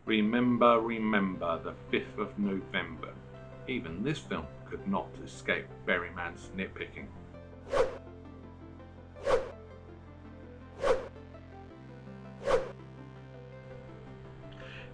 Remember, remember the 5th of November. Even this film could not escape Berryman's nitpicking.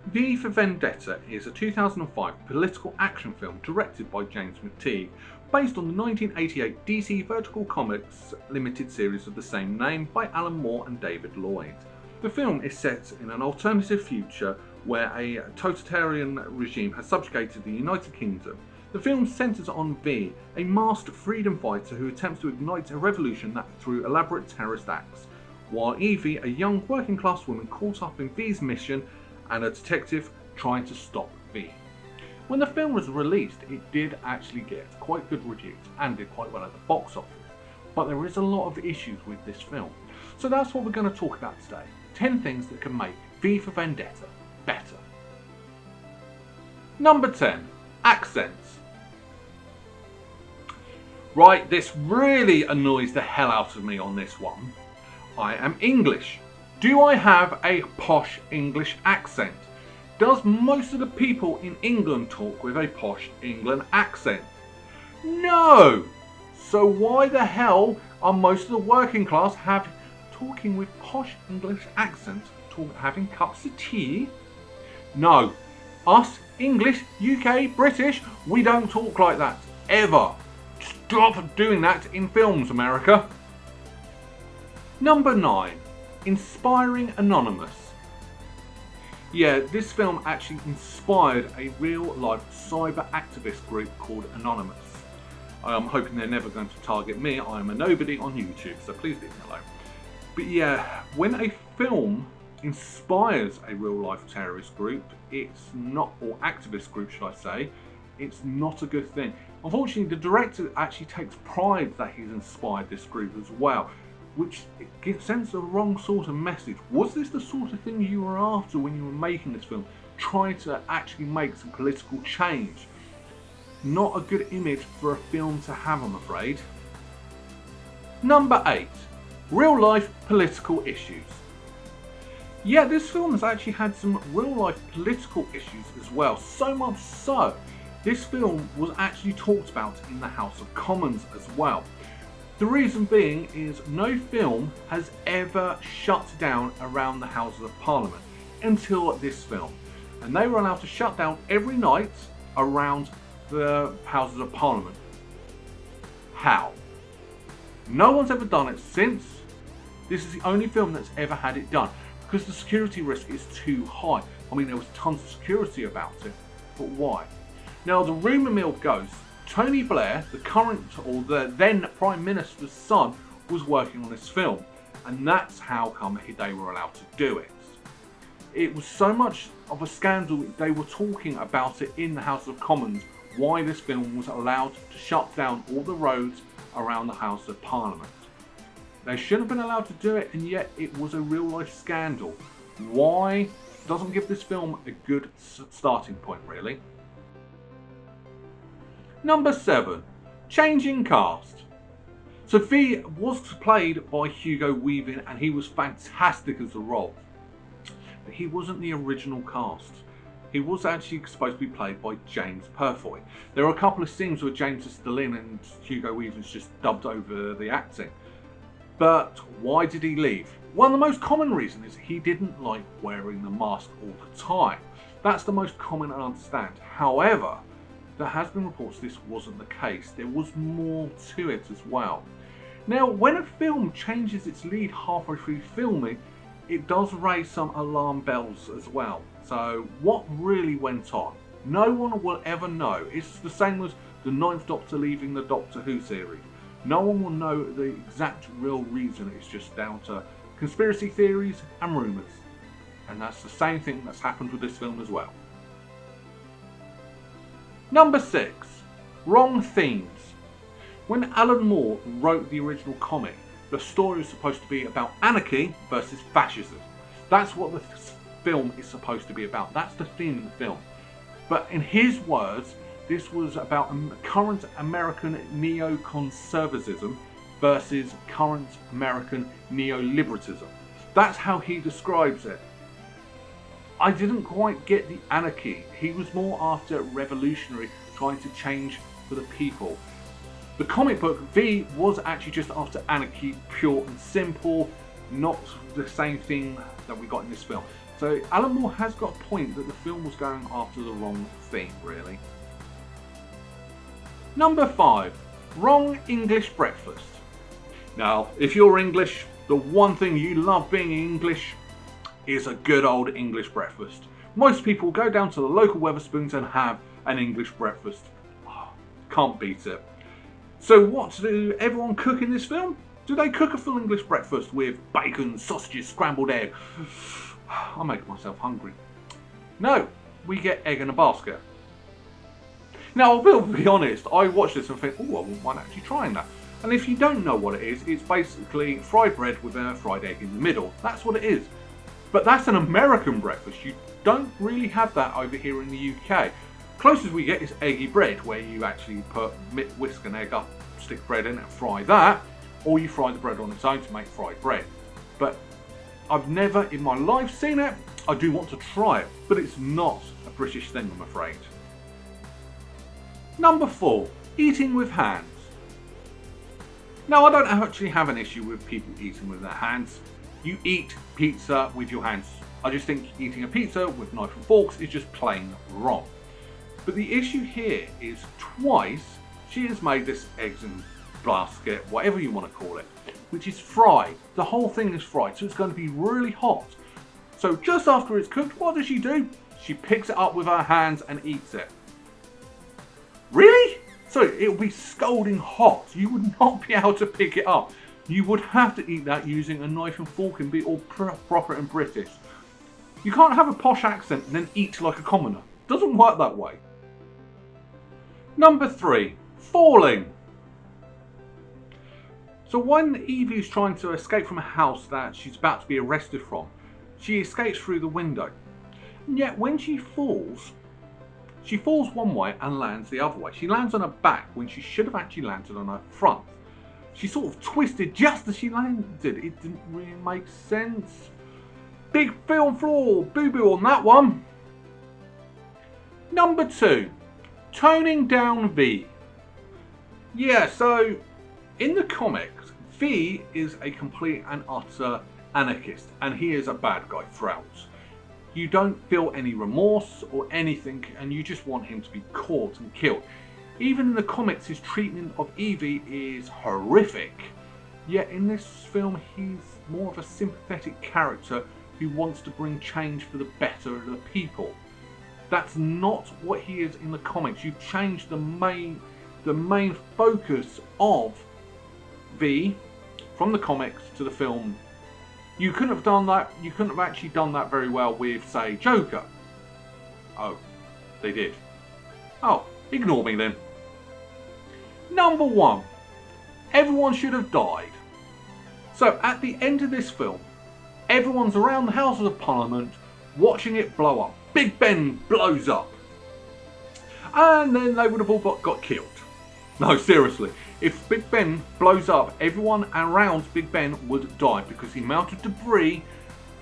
V for Vendetta is a 2005 political action film directed by James McTeigue, based on the 1988 DC Vertigo Comics limited series of the same name by Alan Moore and David Lloyd. The film is set in an alternative future where a totalitarian regime has subjugated the United Kingdom. The film centres on V, a masked freedom fighter who attempts to ignite a revolution through elaborate terrorist acts, while Evey, a young working class woman caught up in V's mission and a detective trying to stop V. When the film was released, it did actually get quite good reviews and did quite well at the box office, but there is a lot of issues with this film. So that's what we're going to talk about today. 10 things that can make V for Vendetta better. Number 10. Accents. Right, this really annoys the hell out of me on this one. I am English. Do I have a posh English accent? Does most of the people in England talk with a posh England accent? No! So why the hell are most of the working class talking with posh English accents, having cups of tea? No. Us, English, UK, British, we don't talk like that. Ever. Stop doing that in films, America. Number 9. Inspiring Anonymous. Yeah, this film actually inspired a real-life cyber activist group called Anonymous. I'm hoping they're never going to target me. I'm a nobody on YouTube, so please leave me alone. But yeah, when a film inspires a real-life terrorist group, it's not, or activist group should I say, it's not a good thing. Unfortunately, the director actually takes pride that he's inspired this group as well, which sends the wrong sort of message. Was this the sort of thing you were after when you were making this film? Trying to actually make some political change. Not a good image for a film to have, I'm afraid. Number 8. Real life political issues. Yeah, this film has actually had some real life political issues as well. So much so, this film was actually talked about in the House of Commons as well. The reason being is no film has ever shut down around the Houses of Parliament until this film. And they were allowed to shut down every night around the Houses of Parliament. How? No one's ever done it since. This is the only film that's ever had it done because the security risk is too high. I mean, there was tons of security about it, but why? Now, the rumour mill goes, Tony Blair, the current or the then Prime Minister's son, was working on this film, and that's how come they were allowed to do it. It was so much of a scandal, they were talking about it in the House of Commons, why this film was allowed to shut down all the roads around the House of Parliament. They shouldn't have been allowed to do it, and yet it was a real life scandal. Why? Doesn't give this film a good starting point, really. Number 7. Changing cast. So V was played by Hugo Weaving and he was fantastic as the role. But he wasn't the original cast. He was actually supposed to be played by James McTeigue. There are a couple of scenes where James is still in and Hugo Weaving's just dubbed over the acting. But why did he leave? Well, the most common reason is he didn't like wearing the mask all the time. That's the most common I understand. However, there has been reports this wasn't the case. There was more to it as well. Now, when a film changes its lead halfway through filming, it does raise some alarm bells as well. So what really went on? No one will ever know. It's the same as the Ninth Doctor leaving the Doctor Who series. No one will know the exact real reason. It's just down to conspiracy theories and rumours. And that's the same thing that's happened with this film as well. Number 6. Wrong themes. When Alan Moore wrote the original comic, the story was supposed to be about anarchy versus fascism. That's what the film is supposed to be about. That's the theme of the film. But in his words, this was about current American neoconservatism versus current American neoliberalism. That's how he describes it. I didn't quite get the anarchy. He was more after revolutionary, trying to change for the people. The comic book, V, was actually just after anarchy, pure and simple, not the same thing that we got in this film. So Alan Moore has got a point that the film was going after the wrong thing, really. Number 5, wrong English breakfast. Now, if you're English, the one thing you love being English is a good old English breakfast. Most people go down to the local Wetherspoons and have an English breakfast. Oh, can't beat it. So what do everyone cook in this film? Do they cook a full English breakfast with bacon, sausages, scrambled egg? I'm making myself hungry. No, we get egg in a basket. Now, I will be honest, I watched this and think, oh, I wouldn't mind actually trying that. And if you don't know what it is, it's basically fried bread with a fried egg in the middle. That's what it is. But that's an American breakfast. You don't really have that over here in the UK. Closest we get is eggy bread, where you actually whisk an egg up, stick bread in it, fry that, or you fry the bread on its own to make fried bread. But I've never in my life seen it. I do want to try it, but it's not a British thing, I'm afraid. Number 4, eating with hands. Now, I don't actually have an issue with people eating with their hands. You eat pizza with your hands. I just think eating a pizza with knife and forks is just plain wrong. But the issue here is twice she has made this eggs and basket, whatever you want to call it, which is fried. The whole thing is fried, so it's going to be really hot. So just after it's cooked, what does she do? She picks it up with her hands and eats it. Really? So it'll be scalding hot. You would not be able to pick it up. You would have to eat that using a knife and fork and be all proper and British. You can't have a posh accent and then eat like a commoner. Doesn't work that way. Number 3, falling. So when Evey is trying to escape from a house that she's about to be arrested from, she escapes through the window. And yet when she falls one way and lands the other way. She lands on her back when she should have actually landed on her front. She sort of twisted just as she landed. It didn't really make sense. Big film flaw, boo-boo on that one. Number 2, toning down V. Yeah, so in the comics, V is a complete and utter anarchist, and he is a bad guy throughout. You don't feel any remorse or anything, and you just want him to be caught and killed. Even in the comics, his treatment of Evey is horrific. Yet in this film, he's more of a sympathetic character who wants to bring change for the better of the people. That's not what he is in the comics. You've changed the main focus of V from the comics to the film. You couldn't have done that. You couldn't have actually done that very well with, say, Joker. Oh, they did. Oh, ignore me then. Number 1, everyone should have died. So at the end of this film, everyone's around the Houses of Parliament watching it blow up. Big Ben blows up. And then they would have all got killed. No, seriously. If Big Ben blows up, everyone around Big Ben would die because the amount of debris,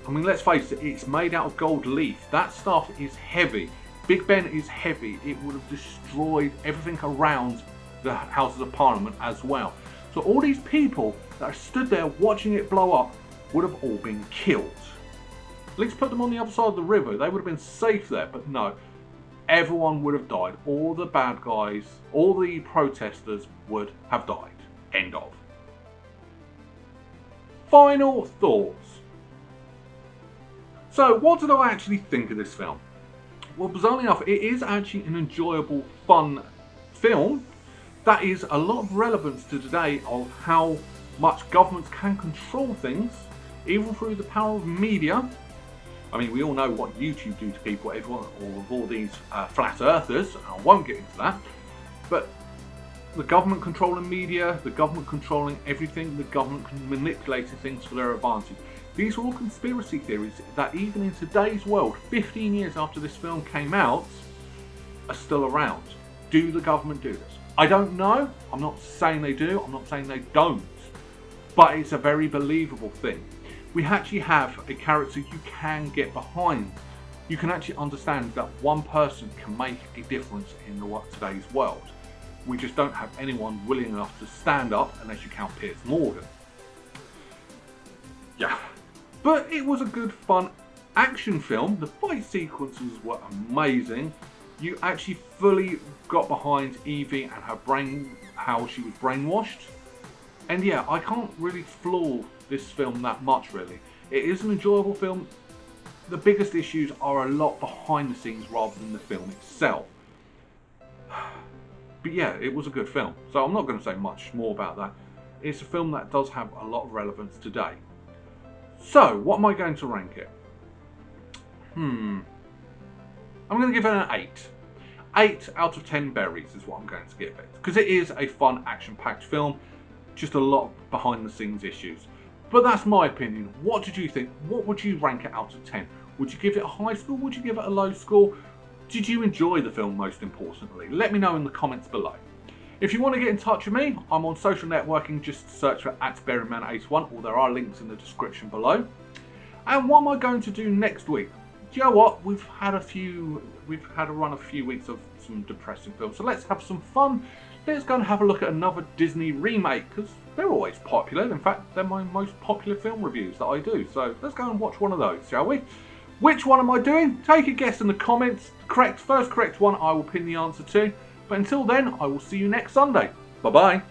I mean, let's face it, it's made out of gold leaf. That stuff is heavy. Big Ben is heavy. It would have destroyed everything around the Houses of Parliament as well. So all these people that stood there watching it blow up would have all been killed. At least put them on the other side of the river. They would have been safe there, but no. Everyone would have died. All the bad guys, all the protesters would have died. End of. Final thoughts. So, what did I actually think of this film? Well, bizarrely enough, it is actually an enjoyable, fun film that is a lot of relevance to today of how much governments can control things, even through the power of media. I mean, we all know what YouTube do to people, everyone, all of all these flat earthers, and I won't get into that, but the government controlling media, the government controlling everything, the government manipulating things for their advantage. These are all conspiracy theories that even in today's world, 15 years after this film came out, are still around. Do the government do this? I don't know. I'm not saying they do, I'm not saying they don't, but it's a very believable thing. We actually have a character you can get behind you can actually understand that one person can make a difference in today's world. We just don't have anyone willing enough to stand up, unless you count Piers Morgan. Yeah, but it was a good, fun action film. The fight sequences were amazing. You actually fully got behind Evey and her brain, how she was brainwashed. And yeah, I can't really flaw this film that much, really. It is an enjoyable film. The biggest issues are a lot behind the scenes rather than the film itself. But yeah, it was a good film. So I'm not going to say much more about that. It's a film that does have a lot of relevance today. So, what am I going to rank it? I'm going to give it an 8. 8 out of 10 berries is what I'm going to give it. Because it is a fun, action-packed film. Just a lot of behind-the-scenes issues. But that's my opinion. What did you think? What would you rank it out of 10? Would you give it a high score? Would you give it a low score? Did you enjoy the film, most importantly? Let me know in the comments below. If you want to get in touch with me, I'm on social networking. Just search for @berryman81, or there are links in the description below. And what am I going to do next week? Do you know what? We've had a run of a few weeks of some depressing films. So let's have some fun. Let's go and have a look at another Disney remake, because they're always popular. In fact, they're my most popular film reviews that I do. So let's go and watch one of those, shall we? Which one am I doing? Take a guess in the comments. First correct one I will pin the answer to. But until then, I will see you next Sunday. Bye bye.